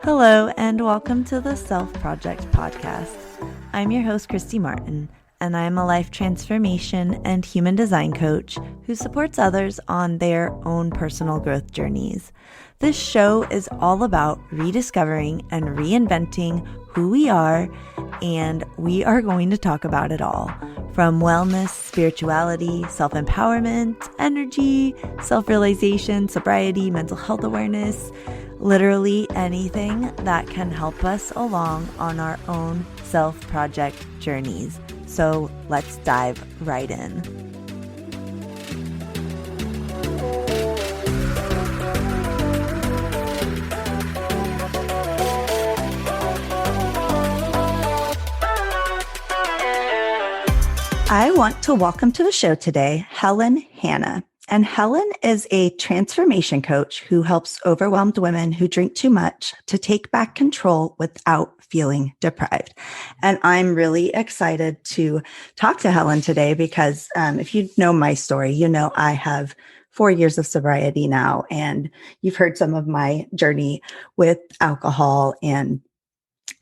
Hello, and welcome to the Self Project podcast. I'm your host, Christy Martin, and I'm a life transformation and human design coach who supports others on their own personal growth journeys. This show is all about rediscovering and reinventing who we are, and we are going to talk about it all. From wellness, spirituality, self-empowerment, energy, self-realization, sobriety, mental health awareness, literally anything that can help us along on our own self-project journeys. So let's dive right in. I want to welcome to the show today, Helen Hannah. And Helen is a transformation coach who helps overwhelmed women who drink too much to take back control without feeling deprived. And I'm really excited to talk to Helen today because if you know my story, you know I have 4 years of sobriety now, and you've heard some of my journey with alcohol. And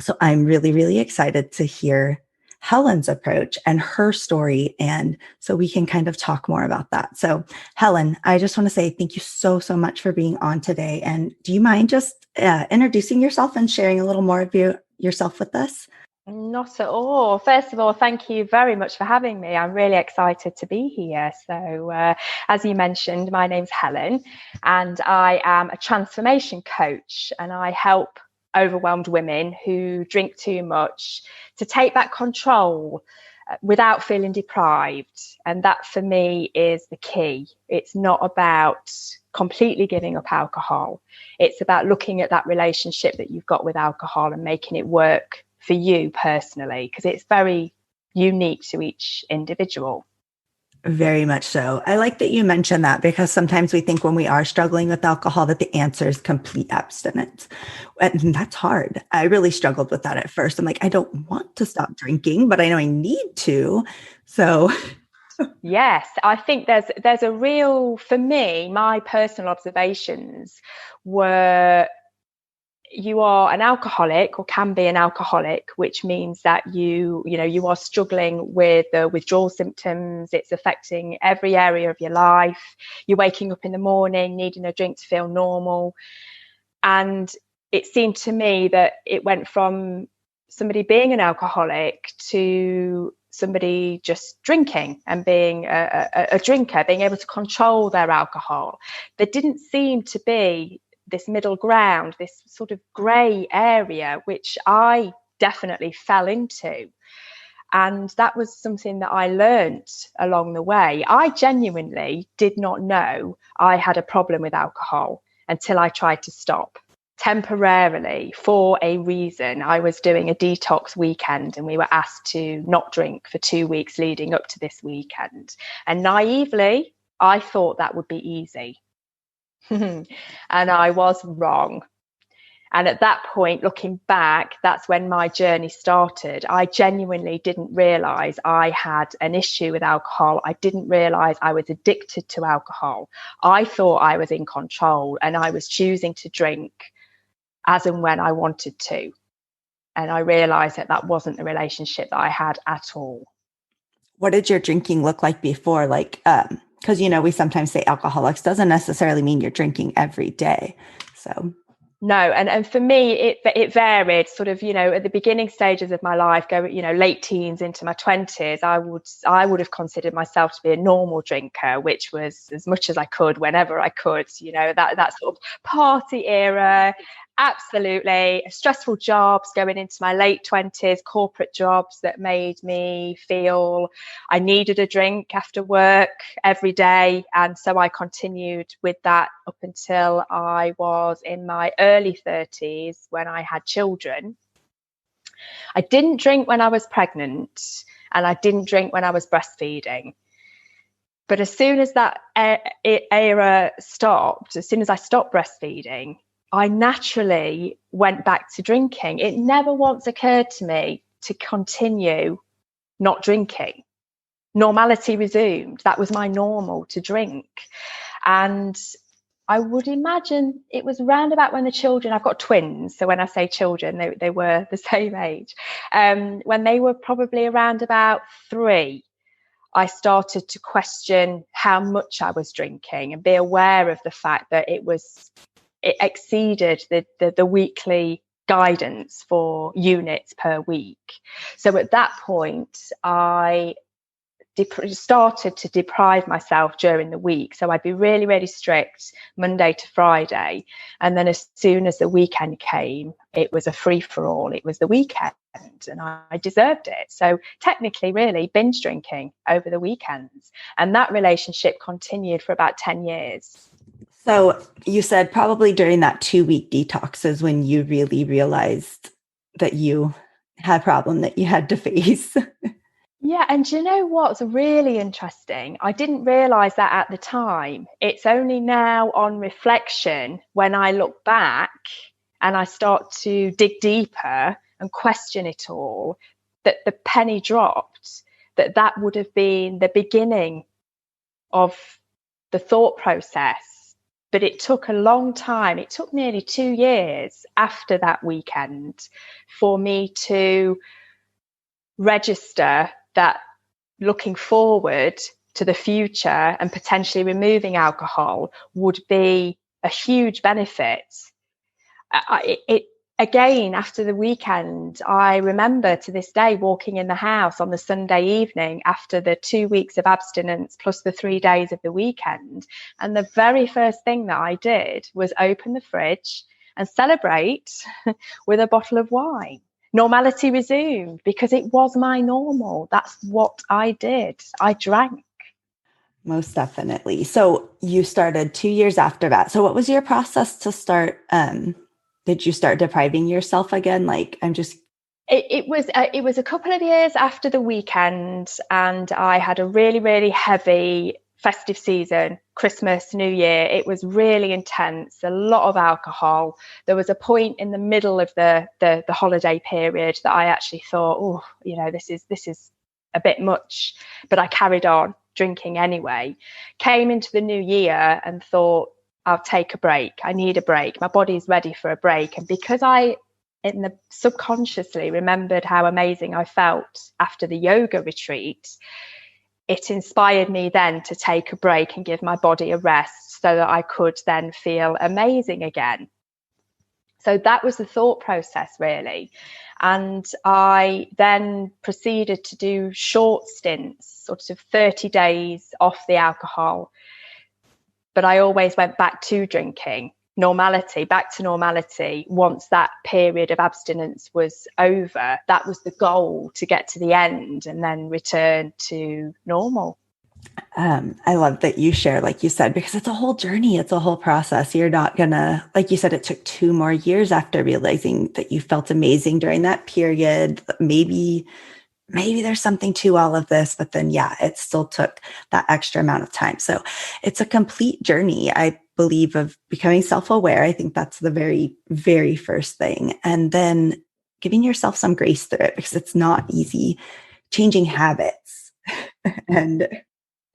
so I'm really, really excited to hear Helen's approach and her story. And so we can kind of talk more about that. So Helen, I just want to say thank you so much for being on today. And do you mind just introducing yourself and sharing a little more of yourself with us? Not at all. First of all, thank you very much for having me. I'm really excited to be here. So, as you mentioned, my name's Helen, and I am a transformation coach, and I help overwhelmed women who drink too much to take back control without feeling deprived. And that for me is the key. It's not about completely giving up alcohol. It's about looking at that relationship that you've got with alcohol and making it work for you personally, because it's very unique to each individual. Very much so. I like that you mentioned that, because sometimes we think when we are struggling with alcohol that the answer is complete abstinence. And that's hard. I really struggled with that at first. I'm like, I don't want to stop drinking, but I know I need to. So yes, I think there's a real, for me, my personal observations were you are an alcoholic or can be an alcoholic, which means that you are struggling with the withdrawal symptoms. It's affecting every area of your life. You're waking up in the morning needing a drink to feel normal. And it seemed to me that it went from somebody being an alcoholic to somebody just drinking and being a drinker, being able to control their alcohol. There didn't seem to be this middle ground, this sort of grey area, which I definitely fell into. And that was something that I learned along the way. I genuinely did not know I had a problem with alcohol until I tried to stop temporarily for a reason. I was doing a detox weekend and we were asked to not drink for 2 weeks leading up to this weekend. And naively, I thought that would be easy. And I was wrong. And at that point, looking back, that's when my journey started. I genuinely didn't realize I had an issue with alcohol. I didn't realize I was addicted to alcohol. I thought I was in control and I was choosing to drink as and when I wanted to. And I realized that wasn't the relationship that I had at all. what did your drinking look like before? Because, we sometimes say alcoholics doesn't necessarily mean you're drinking every day. So no, and for me it varied sort of, at the beginning stages of my life, late teens into my 20s, I would have considered myself to be a normal drinker, which was as much as I could whenever I could, that sort of party era. Absolutely. Stressful jobs going into my late 20s, corporate jobs that made me feel I needed a drink after work every day. And so I continued with that up until I was in my early 30s when I had children. I didn't drink when I was pregnant and I didn't drink when I was breastfeeding. But as soon as that era stopped, as soon as I stopped breastfeeding, I naturally went back to drinking. It never once occurred to me to continue not drinking. Normality resumed. That was my normal, to drink. And I would imagine it was round about when the children, I've got twins, so when I say children, they were the same age. When they were probably around about 3, I started to question how much I was drinking and be aware of the fact that it exceeded the weekly guidance for units per week. So at that point, I started to deprive myself during the week. So I'd be really, really strict Monday to Friday. And then as soon as the weekend came, it was a free for all. It was the weekend and I deserved it. So technically, really binge drinking over the weekends. And that relationship continued for about 10 years. So you said probably during that 2-week detox is when you really realized that you had a problem that you had to face. Yeah, and you know what's really interesting? I didn't realize that at the time. It's only now on reflection when I look back and I start to dig deeper and question it all that the penny dropped, that would have been the beginning of the thought process. But it took a long time. It took nearly 2 years after that weekend for me to register that looking forward to the future and potentially removing alcohol would be a huge benefit. Again, after the weekend, I remember to this day walking in the house on the Sunday evening after the 2 weeks of abstinence plus the 3 days of the weekend. And the very first thing that I did was open the fridge and celebrate with a bottle of wine. Normality resumed because it was my normal. That's what I did. I drank. Most definitely. So you started 2 years after that. So what was your process to start? Did you start depriving yourself again? Like, It was a couple of years after the weekend, and I had a really, really heavy festive season, Christmas, New Year. It was really intense, a lot of alcohol. There was a point in the middle of the holiday period that I actually thought, oh, this is a bit much, but I carried on drinking anyway. Came into the new year and thought, I'll take a break. I need a break. My body's ready for a break. And because I subconsciously remembered how amazing I felt after the yoga retreat, it inspired me then to take a break and give my body a rest so that I could then feel amazing again. So that was the thought process, really. And I then proceeded to do short stints, sort of 30 days off the alcohol. But I always went back to drinking, back to normality. Once that period of abstinence was over, that was the goal, to get to the end and then return to normal. I love that you share, like you said, because it's a whole journey. It's a whole process. You're not gonna, like you said, it took 2 more years after realizing that you felt amazing during that period. Maybe there's something to all of this, but then, yeah, it still took that extra amount of time. So it's a complete journey, I believe, of becoming self-aware. I think that's the very, very first thing. And then giving yourself some grace through it, because it's not easy changing habits. And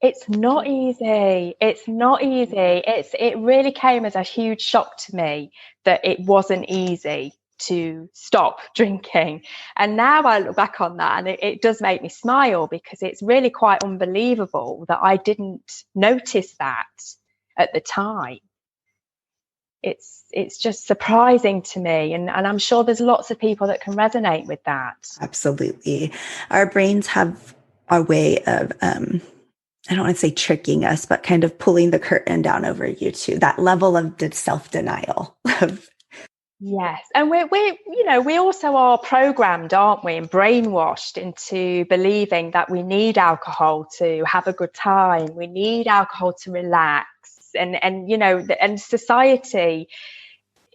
it's not easy. It's not easy. It really came as a huge shock to me that it wasn't easy to stop drinking. And now I look back on that and it does make me smile, because it's really quite unbelievable that I didn't notice that at the time. It's just surprising to me. And I'm sure there's lots of people that can resonate with that. Absolutely. Our brains have a way of, I don't want to say tricking us, but kind of pulling the curtain down over you too. That level of self-denial. Yes. And we also are programmed, aren't we, and brainwashed into believing that we need alcohol to have a good time. We need alcohol to relax. And society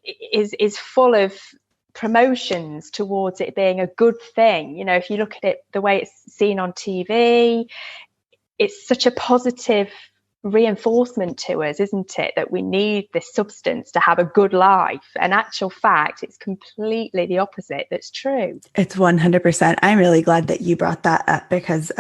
is full of promotions towards it being a good thing. If you look at it the way it's seen on TV, it's such a positive reinforcement to us, isn't it, that we need this substance to have a good life. In actual fact, it's completely the opposite that's true. It's 100%. I'm really glad that you brought that up, because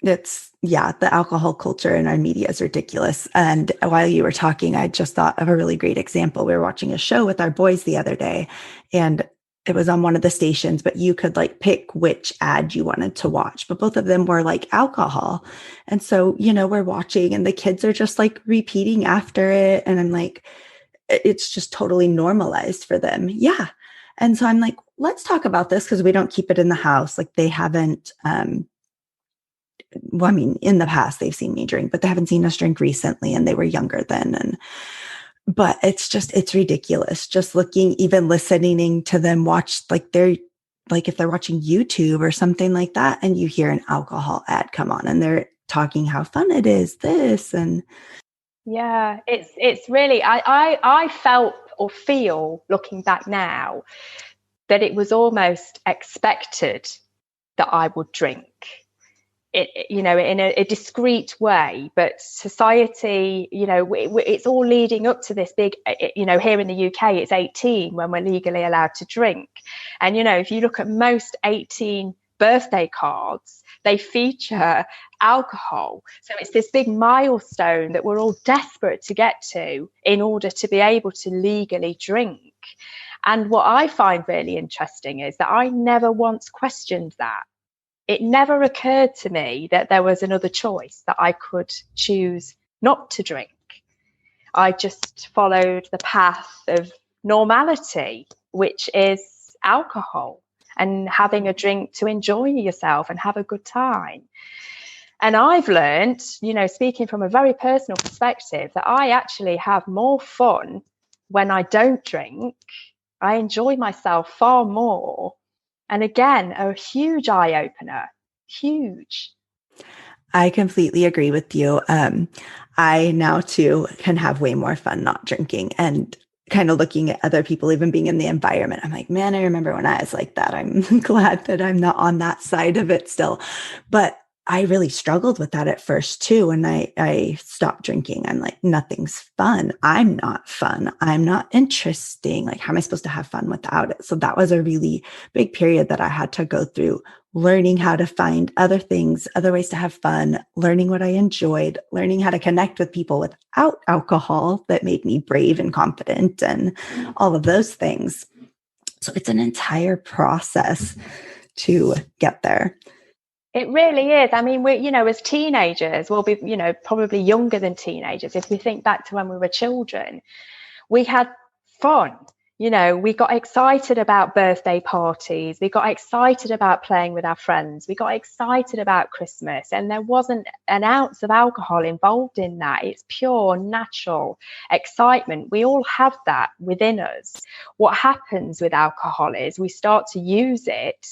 The alcohol culture in our media is ridiculous. And while you were talking, I just thought of a really great example. We were watching a show with our boys the other day, and it was on one of the stations, but you could like pick which ad you wanted to watch, but both of them were like alcohol. And so, we're watching and the kids are just like repeating after it. And I'm like, it's just totally normalized for them. Yeah. And so I'm like, let's talk about this because we don't keep it in the house. Like they haven't, well, I mean, in the past they've seen me drink, but they haven't seen us drink recently and they were younger then. But it's ridiculous. Just even listening to them watch, like if they're watching YouTube or something like that, and you hear an alcohol ad come on and they're talking how fun it is, this and. Yeah, it's really, I felt or feel looking back now that it was almost expected that I would drink it, in a discreet way, but society, it's all leading up to this big, here in the UK, it's 18 when we're legally allowed to drink. And, if you look at most 18 birthday cards, they feature alcohol. So it's this big milestone that we're all desperate to get to in order to be able to legally drink. And what I find really interesting is that I never once questioned that. It never occurred to me that there was another choice, that I could choose not to drink. I just followed the path of normality, which is alcohol and having a drink to enjoy yourself and have a good time. And I've learned, speaking from a very personal perspective, that I actually have more fun when I don't drink. I enjoy myself far more. And again, a huge eye opener, huge. I completely agree with you. I now too can have way more fun not drinking and kind of looking at other people, even being in the environment. I'm like, man, I remember when I was like that. I'm glad that I'm not on that side of it still. But I really struggled with that at first too. And I stopped drinking. I'm like, nothing's fun. I'm not fun. I'm not interesting. Like, how am I supposed to have fun without it? So that was a really big period that I had to go through, learning how to find other things, other ways to have fun, learning what I enjoyed, learning how to connect with people without alcohol that made me brave and confident and all of those things. So it's an entire process to get there. It really is. I mean, we, as teenagers, we'll be, probably younger than teenagers. If we think back to when we were children, we had fun. We got excited about birthday parties. We got excited about playing with our friends. We got excited about Christmas. And there wasn't an ounce of alcohol involved in that. It's pure, natural excitement. We all have that within us. What happens with alcohol is we start to use it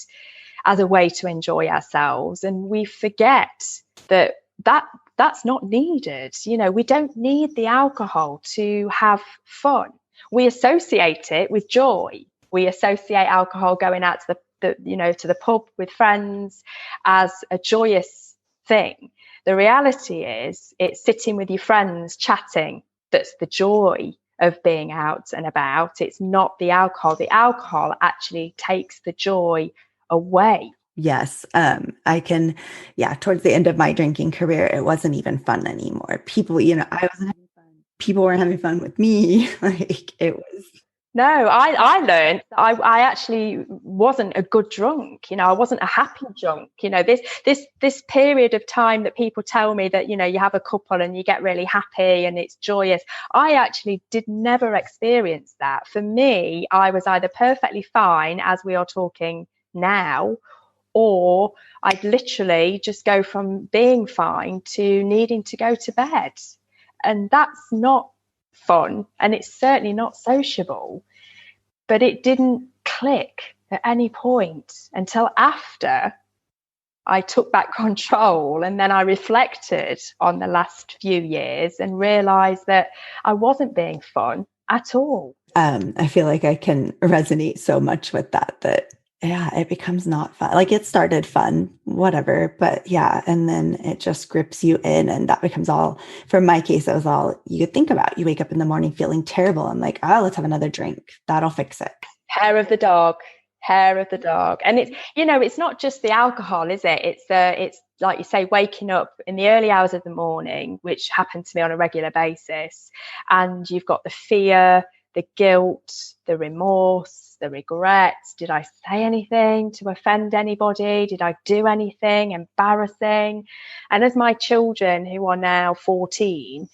as a way to enjoy ourselves, and we forget that's not needed. We don't need the alcohol to have fun. We associate it with joy. We associate alcohol going out to the pub with friends as a joyous thing. The reality is it's sitting with your friends chatting that's the joy of being out and about. It's not the alcohol. The alcohol actually takes the joy away. Yes. Towards the end of my drinking career, it wasn't even fun anymore. People, I wasn't having fun. People weren't having fun with me. Like it was. No, I learned that I actually wasn't a good drunk. I wasn't a happy drunk. This period of time that people tell me that, you have a couple and you get really happy and it's joyous. I actually did never experience that. For me, I was either perfectly fine, as we are talking now, or I'd literally just go from being fine to needing to go to bed. And that's not fun, and it's certainly not sociable. But it didn't click at any point until after I took back control, and then I reflected on the last few years and realized that I wasn't being fun at all. I feel like I can resonate so much with that yeah, it becomes not fun. Like it started fun, whatever, but yeah. And then it just grips you in, and that becomes all, for my case, that was all you could think about. You wake up in the morning feeling terrible. I'm like, oh, let's have another drink. That'll fix it. Hair of the dog. Hair of the dog. And it's, it's not just the alcohol, is it? It's like you say, waking up in the early hours of the morning, which happened to me on a regular basis. And you've got the fear, the guilt, the remorse, the regret. Did I say anything to offend anybody? Did I do anything embarrassing? And as my children, who are now 14,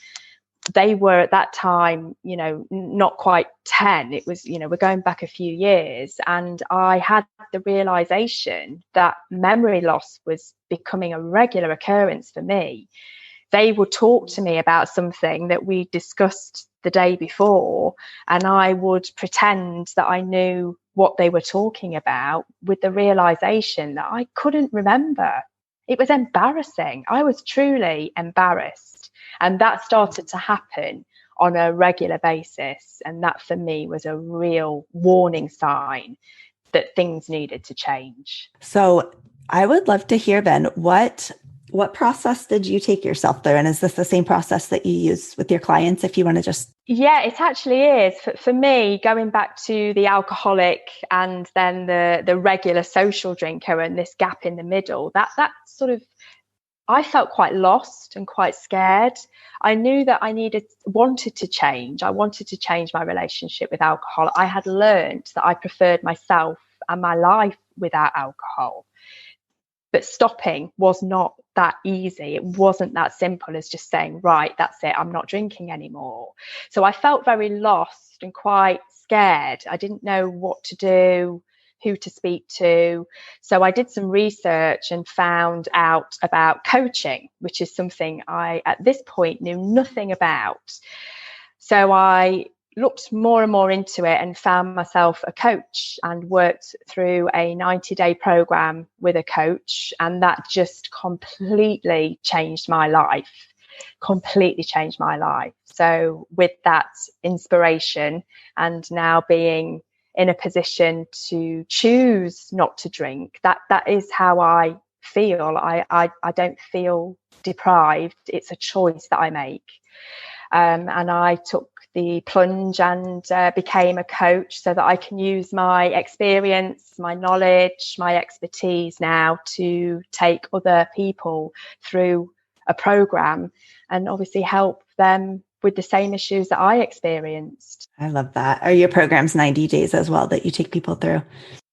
they were at that time, not quite 10. It was, we're going back a few years. And I had the realization that memory loss was becoming a regular occurrence for me. They would talk to me about something that we discussed the day before, and I would pretend that I knew what they were talking about, with the realization that I couldn't remember. It was embarrassing. I was truly embarrassed. And that started to happen on a regular basis. And that for me was a real warning sign that things needed to change. So I would love to hear then, what process did you take yourself through? And is this the same process that you use with your clients, if you want to just... Yeah, it actually is. For me, going back to the alcoholic and then the regular social drinker and this gap in the middle, that sort of, I felt quite lost and quite scared. I knew that I wanted to change. I wanted to change my relationship with alcohol. I had learned that I preferred myself and my life without alcohol. But stopping was not that easy. It wasn't that simple as just saying, right, that's it, I'm not drinking anymore. So I felt very lost and quite scared. I didn't know what to do, who to speak to. So I did some research and found out about coaching, which is something I, at this point, knew nothing about. So I looked more and more into it and found myself a coach and worked through a 90-day program with a coach. And that just completely changed my life. So with that inspiration and now being in a position to choose not to drink, that is how I feel. I don't feel deprived. It's a choice that I make. And I took the plunge and became a coach so that I can use my experience, my knowledge, my expertise now to take other people through a program and obviously help them with the same issues that I experienced. I love that. Are your programs 90 days as well that you take people through?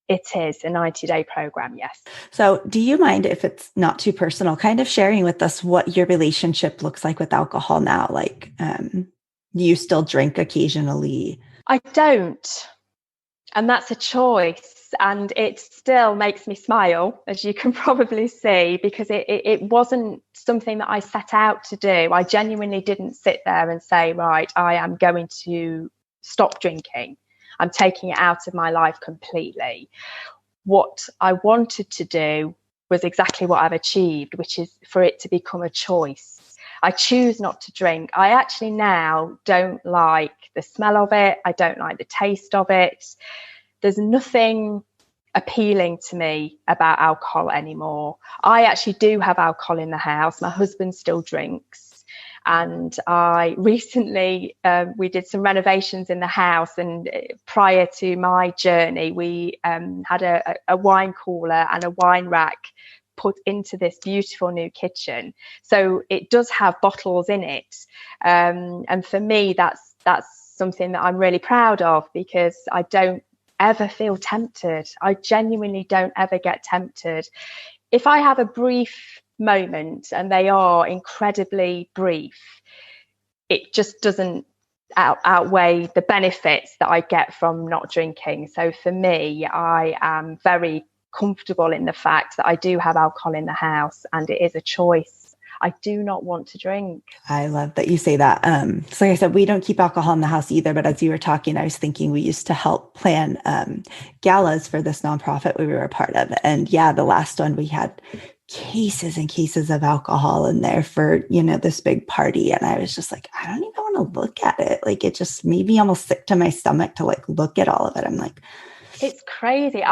It is a 90-day program, yes. So do you mind, if it's not too personal, kind of sharing with us what your relationship looks like with alcohol now? Like, do you still drink occasionally? I don't. And that's a choice. And it still makes me smile, as you can probably see, because it wasn't something that I set out to do. I genuinely didn't sit there and say, right, I am going to stop drinking. I'm taking it out of my life completely. What I wanted to do was exactly what I've achieved, which is for it to become a choice. I choose not to drink. I actually now don't like the smell of it. I don't like the taste of it. There's nothing appealing to me about alcohol anymore. I actually do have alcohol in the house. My husband still drinks. And I recently, we did some renovations in the house. And prior to my journey, we had a wine cooler and a wine rack put into this beautiful new kitchen. So it does have bottles in it. And for me, that's something that I'm really proud of, because I don't ever feel tempted. I genuinely don't ever get tempted. If I have a brief moment, and they are incredibly brief, it just doesn't outweigh the benefits that I get from not drinking. So for me, I am very comfortable in the fact that I do have alcohol in the house, and it is a choice. I do not want to drink. I love that you say that. So like I said, we don't keep alcohol in the house either, but as you were talking, I was thinking we used to help plan galas for this nonprofit we were a part of. And yeah, the last one, we had cases and cases of alcohol in there for, this big party. And I was just like, I don't even want to look at it. Like, it just made me almost sick to my stomach to look at all of it. I'm like, it's crazy.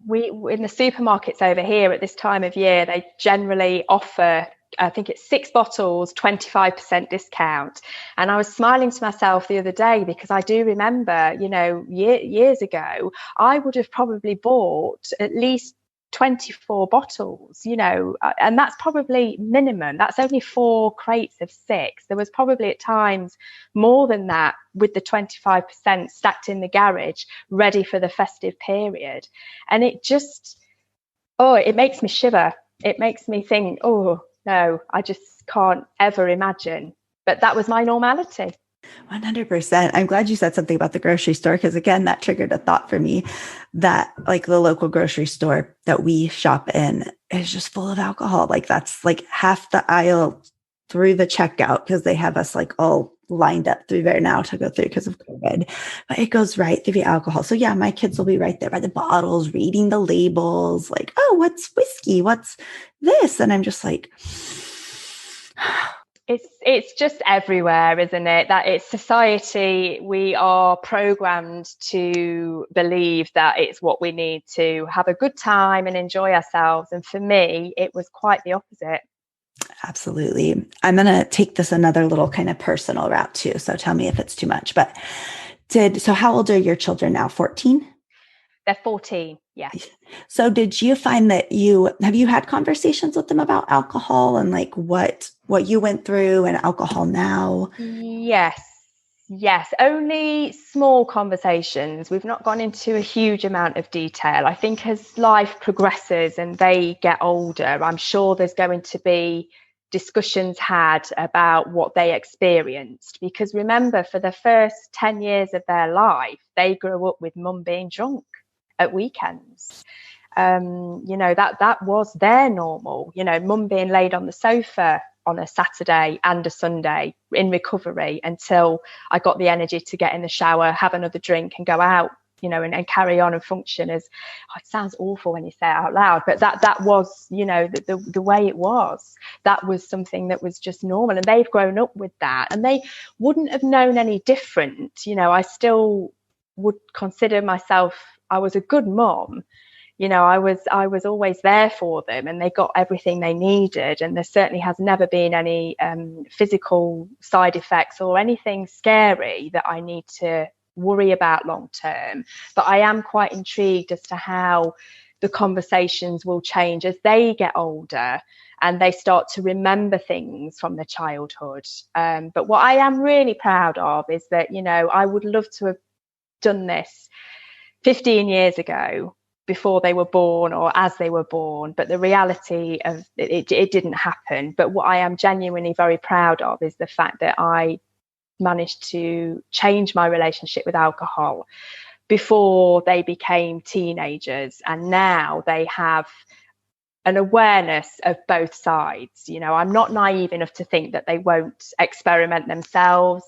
We in the supermarkets over here at this time of year, they generally offer I think it's 6 bottles, 25% discount. And I was smiling to myself the other day because I do remember, years ago, I would have probably bought at least 24 bottles, and that's probably minimum. That's only 4 crates of 6. There was probably at times more than that with the 25% stacked in the garage, ready for the festive period. And it just, it makes me shiver. It makes me think, oh, no, I just can't ever imagine. But that was my normality. 100%. I'm glad you said something about the grocery store, because again, that triggered a thought for me that like the local grocery store that we shop in is just full of alcohol. Like that's like half the aisle through the checkout, because they have us like all lined up through there now to go through because of COVID, but it goes right through the alcohol. So yeah, my kids will be right there by the bottles, reading the labels, like, oh, what's whiskey? What's this? And I'm just like, it's just everywhere, isn't it? That it's society. We are programmed to believe that it's what we need to have a good time and enjoy ourselves. And for me, it was quite the opposite. absolutely. I'm going to take this another little kind of personal route too. So tell me if it's too much, but so how old are your children now? 14? They're 14. Yes. So did you find that have you had conversations with them about alcohol and like what you went through and alcohol now? Yes, only small conversations. We've not gone into a huge amount of detail. I think as life progresses and they get older, I'm sure there's going to be discussions had about what they experienced. Because remember, for the first 10 years of their life, they grew up with mum being drunk at weekends. That was their normal, mum being laid on the sofa on a Saturday and a Sunday in recovery until I got the energy to get in the shower, have another drink and go out, and carry on and function as, it sounds awful when you say it out loud, but that was, the way it was. That was something that was just normal, and they've grown up with that, and they wouldn't have known any different. I still would consider myself, I was a good mom. I was always there for them, and they got everything they needed. And there certainly has never been any physical side effects or anything scary that I need to worry about long term. But I am quite intrigued as to how the conversations will change as they get older and they start to remember things from their childhood. But what I am really proud of is that, I would love to have done this 15 years ago, before they were born or as they were born, but the reality of it didn't happen. But what I am genuinely very proud of is the fact that I managed to change my relationship with alcohol before they became teenagers, and now they have an awareness of both sides. I'm not naive enough to think that they won't experiment themselves,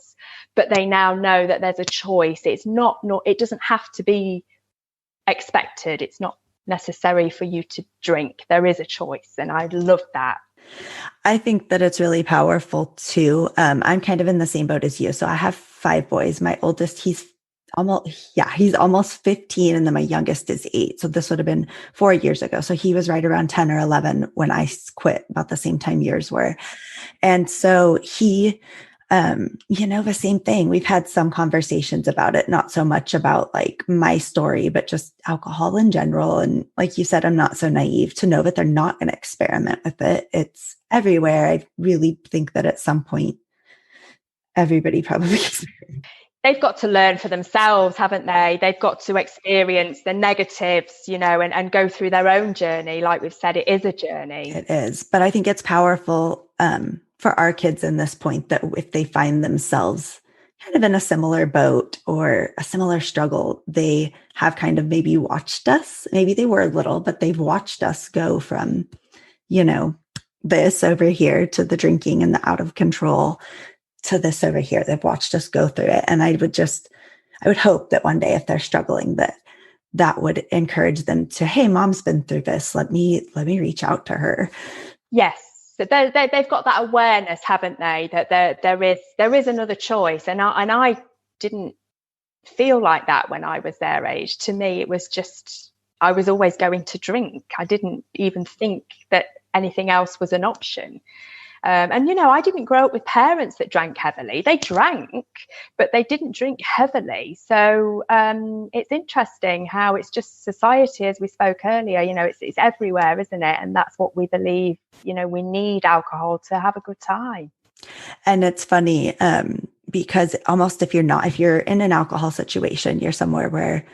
but they now know that there's a choice. It doesn't have to be expected. It's not necessary for you to drink. There is a choice, and I love that. I think that it's really powerful too. I'm kind of in the same boat as you. So I have 5 boys. My oldest, he's almost 15, and then my youngest is 8. So this would have been 4 years ago. So he was right around 10 or 11 when I quit, about the same time yours were. And so he, the same thing. We've had some conversations about it, not so much about like my story, but just alcohol in general. And like you said, I'm not so naive to know that they're not going to experiment with it. It's everywhere. I really think that at some point, everybody probably they've got to learn for themselves, haven't they? They've got to experience the negatives, and go through their own journey. Like we've said, it is a journey. It is. But I think it's powerful for our kids in this point that if they find themselves kind of in a similar boat or a similar struggle, they have kind of maybe watched us. Maybe they were little, but they've watched us go from, this over here to the drinking and the out of control to this over here. They've watched us go through it. And I would hope that one day if they're struggling, that would encourage them to, hey, mom's been through this. Let me reach out to her. Yes. So they've got that awareness, haven't they? That there is another choice. And I didn't feel like that when I was their age. To me, it was just, I was always going to drink. I didn't even think that anything else was an option. And, you know, I didn't grow up with parents that drank heavily. They drank, but they didn't drink heavily. So it's interesting how it's just society, as we spoke earlier, you know, it's everywhere, isn't it? And that's what we believe, you know, we need alcohol to have a good time. And it's funny because almost if you're in an alcohol situation, you're somewhere where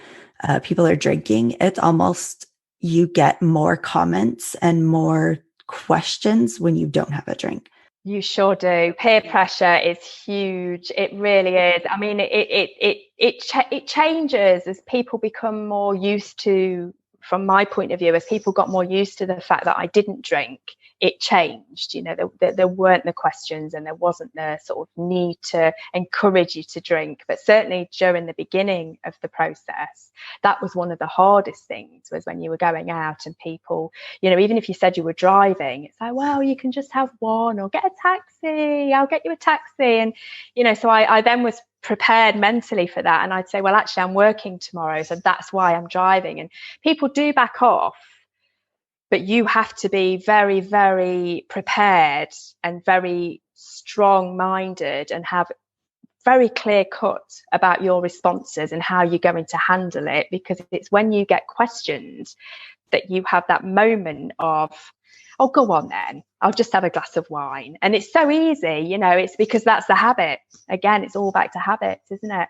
people are drinking, it's almost you get more comments and more questions when you don't have a drink. You sure do. Peer pressure is huge. It really is. I mean, it changes as people become more used to, from my point of view, as people got more used to the fact that I didn't drink, it changed. You know, there weren't the questions and there wasn't the sort of need to encourage you to drink. But certainly during the beginning of the process, that was one of the hardest things, was when you were going out and people, you know, even if you said you were driving, it's like, well, you can just have one, or get a taxi, I'll get you a taxi. And, you know, so I then was prepared mentally for that. And I'd say, well, actually, I'm working tomorrow, so that's why I'm driving. And people do back off, but you have to be very, very prepared and very strong-minded and have very clear cut about your responses and how you're going to handle it, because it's when you get questioned that you have that moment of, oh, go on then, I'll just have a glass of wine. And it's so easy, you know, it's because that's the habit. Again, it's all back to habits, isn't it?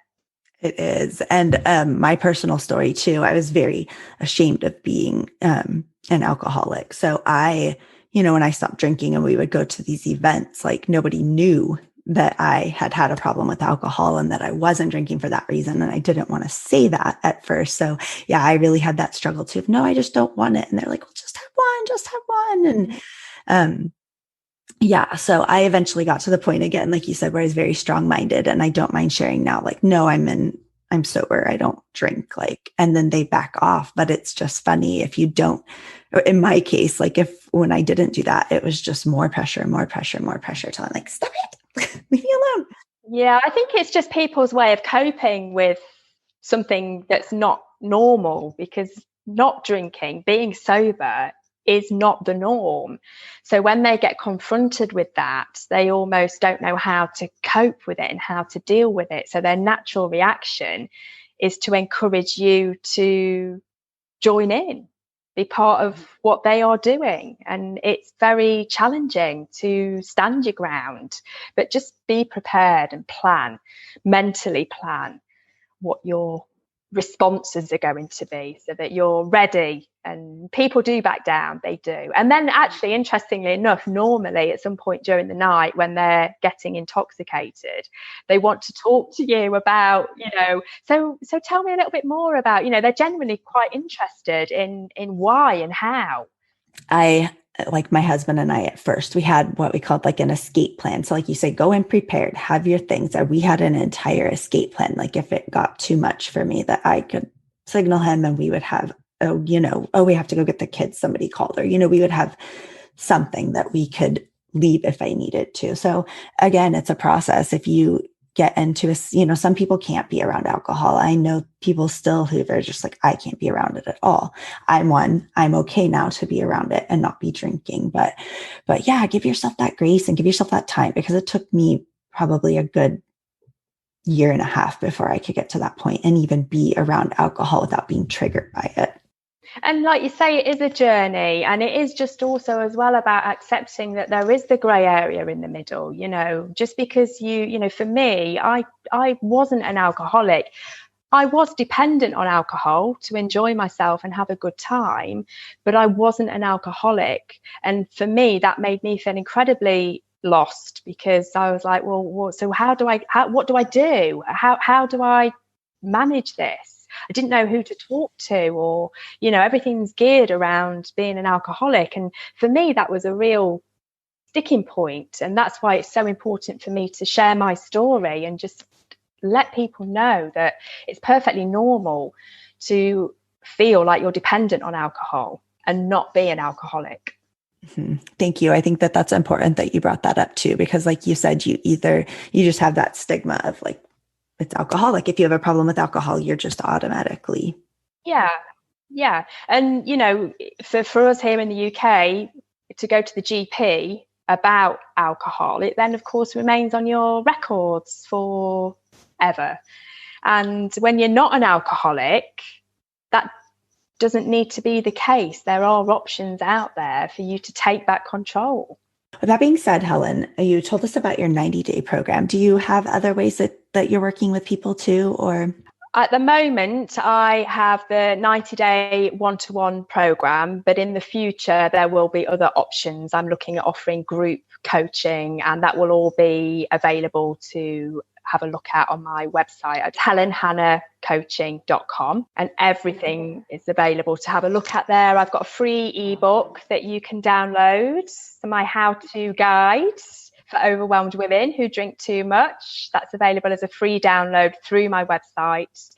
It is. And my personal story too, I was very ashamed of being an alcoholic. So when I stopped drinking and we would go to these events, like nobody knew that I had had a problem with alcohol and that I wasn't drinking for that reason. And I didn't want to say that at first. So yeah, I really had that struggle too. No, I just don't want it. And they're like, well, just have one. And yeah. So I eventually got to the point again, like you said, where I was very strong minded and I don't mind sharing now, like, no, I'm sober. I don't drink, like, and then they back off. But it's just funny if you don't, in my case, like when I didn't do that, it was just more pressure till I'm like, stop it, leave me alone. Yeah. I think it's just people's way of coping with something that's not normal, because not drinking, being sober, is not the norm. So when they get confronted with that, they almost don't know how to cope with it and how to deal with it. So their natural reaction is to encourage you to join in, be part of what they are doing. And it's very challenging to stand your ground, but just be prepared and mentally plan what your responses are going to be, so that you're ready. And people do back down, they do. And then actually, interestingly enough, normally at some point during the night when they're getting intoxicated, they want to talk to you about, so tell me a little bit more about, they're genuinely quite interested in why and how. Like my husband and I, at first, we had what we called like an escape plan. So like you say, go in prepared, have your things. And we had an entire escape plan. Like if it got too much for me, that I could signal him and we would have, we have to go get the kids. Somebody called, or, we would have something that we could leave if I needed to. So again, it's a process. If you get into some people can't be around alcohol. I know people still who are just like, I can't be around it at all. I'm okay now to be around it and not be drinking. But yeah, give yourself that grace and give yourself that time, because it took me probably a good year and a half before I could get to that point and even be around alcohol without being triggered by it. And like you say, it is a journey, and it is just also as well about accepting that there is the grey area in the middle. Just because for me, I wasn't an alcoholic. I was dependent on alcohol to enjoy myself and have a good time, but I wasn't an alcoholic. And for me, that made me feel incredibly lost, because I was like, well, so what do I do? How do I manage this? I didn't know who to talk to, or, everything's geared around being an alcoholic. And for me, that was a real sticking point. And that's why it's so important for me to share my story and just let people know that it's perfectly normal to feel like you're dependent on alcohol and not be an alcoholic. Mm-hmm. Thank you. I think that that's important that you brought that up too, because like you said, you just have that stigma of like, it's alcoholic. If you have a problem with alcohol, you're just automatically. Yeah. And, for us here in the UK, to go to the GP about alcohol, it then of course remains on your records forever. And when you're not an alcoholic, that doesn't need to be the case. There are options out there for you to take back control. With that being said, Helen, you told us about your 90-day program. Do you have other ways that you're working with people too, or? At the moment, I have the 90-day one-to-one program, but in the future, there will be other options. I'm looking at offering group coaching, and that will all be available to have a look at on my website at helenhannahcoaching.com, and everything is available to have a look at there. I've got a free ebook that you can download, my how-to guide for overwhelmed women who drink too much. That's available as a free download through my website.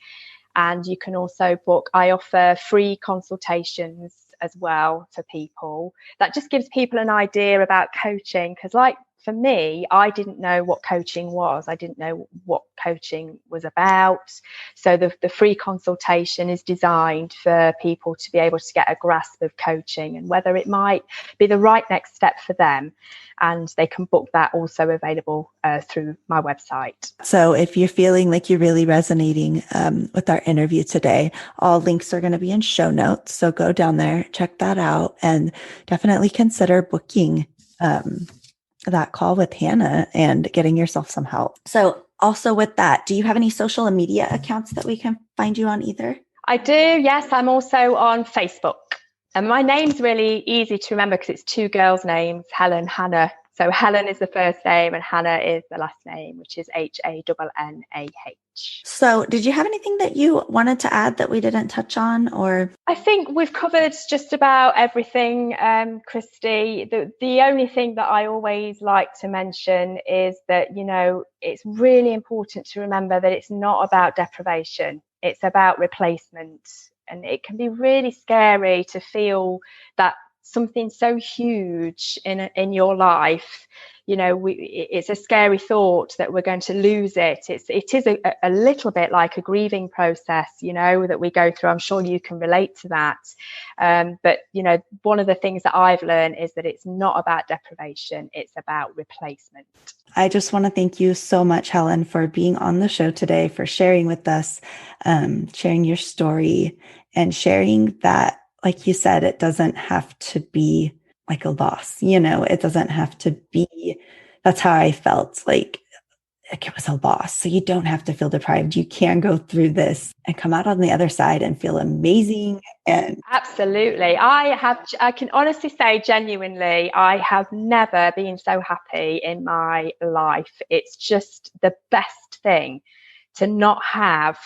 And you can also book, I offer free consultations as well for people. That just gives people an idea about coaching, because like for me, I didn't know what coaching was. I didn't know what coaching was about. So the free consultation is designed for people to be able to get a grasp of coaching and whether it might be the right next step for them. And they can book that, also available through my website. So if you're feeling like you're really resonating with our interview today, all links are going to be in show notes. So go down there, check that out, and definitely consider booking that call with Hannah and getting yourself some help. So also with that, do you have any social media accounts that we can find you on either? I do, yes. I'm also on Facebook. And my name's really easy to remember because it's two girls' names, Helen Hannah. So Helen is the first name and Hannah is the last name, which is Hannah. So did you have anything that you wanted to add that we didn't touch on, or? I think we've covered just about everything, Christy. The only thing that I always like to mention is that, you know, it's really important to remember that it's not about deprivation. It's about replacement. And it can be really scary to feel that something so huge in your life, you know, it's a scary thought that we're going to lose it. It is a little bit like a grieving process, you know, that we go through. I'm sure you can relate to that. But, you know, one of the things that I've learned is that it's not about deprivation. It's about replacement. I just want to thank you so much, Helen, for being on the show today, for sharing with us, sharing your story, and sharing that, like you said, it doesn't have to be like a loss. You know, it doesn't have to be, that's how I felt, like it was a loss. So you don't have to feel deprived. You can go through this and come out on the other side and feel amazing. And absolutely. I can honestly say genuinely, I have never been so happy in my life. It's just the best thing to not have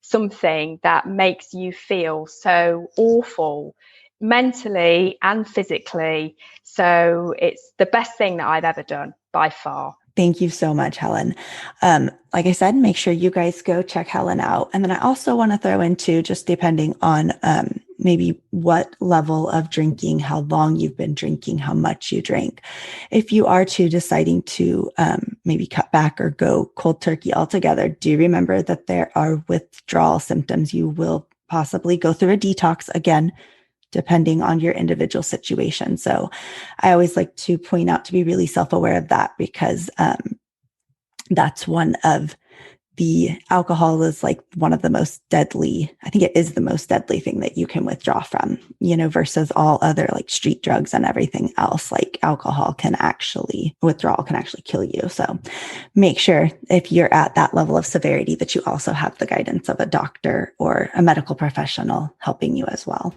something that makes you feel so awful mentally and physically. So it's the best thing that I've ever done by far. Thank you so much, Helen. Like I said, make sure you guys go check Helen out. And then I also want to throw into, just depending on maybe what level of drinking, how long you've been drinking, how much you drink. If you are deciding to maybe cut back or go cold turkey altogether, do remember that there are withdrawal symptoms. You will possibly go through a detox again, depending on your individual situation. So I always like to point out to be really self-aware of that, because that's one of the alcohol is like one of the most deadly, I think it is the most deadly thing that you can withdraw from, you know, versus all other like street drugs and everything else. Like withdrawal can actually kill you. So make sure if you're at that level of severity that you also have the guidance of a doctor or a medical professional helping you as well.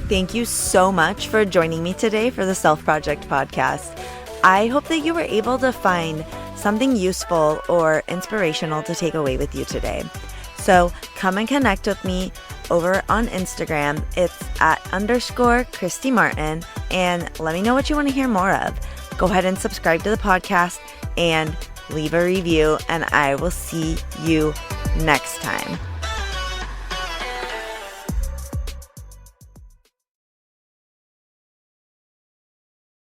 Thank you so much for joining me today for the Self Project podcast. I hope that you were able to find something useful or inspirational to take away with you today. So come and connect with me over on Instagram. It's @_Christy Martin, and let me know what you want to hear more of. Go ahead and subscribe to the podcast and leave a review, and I will see you next time.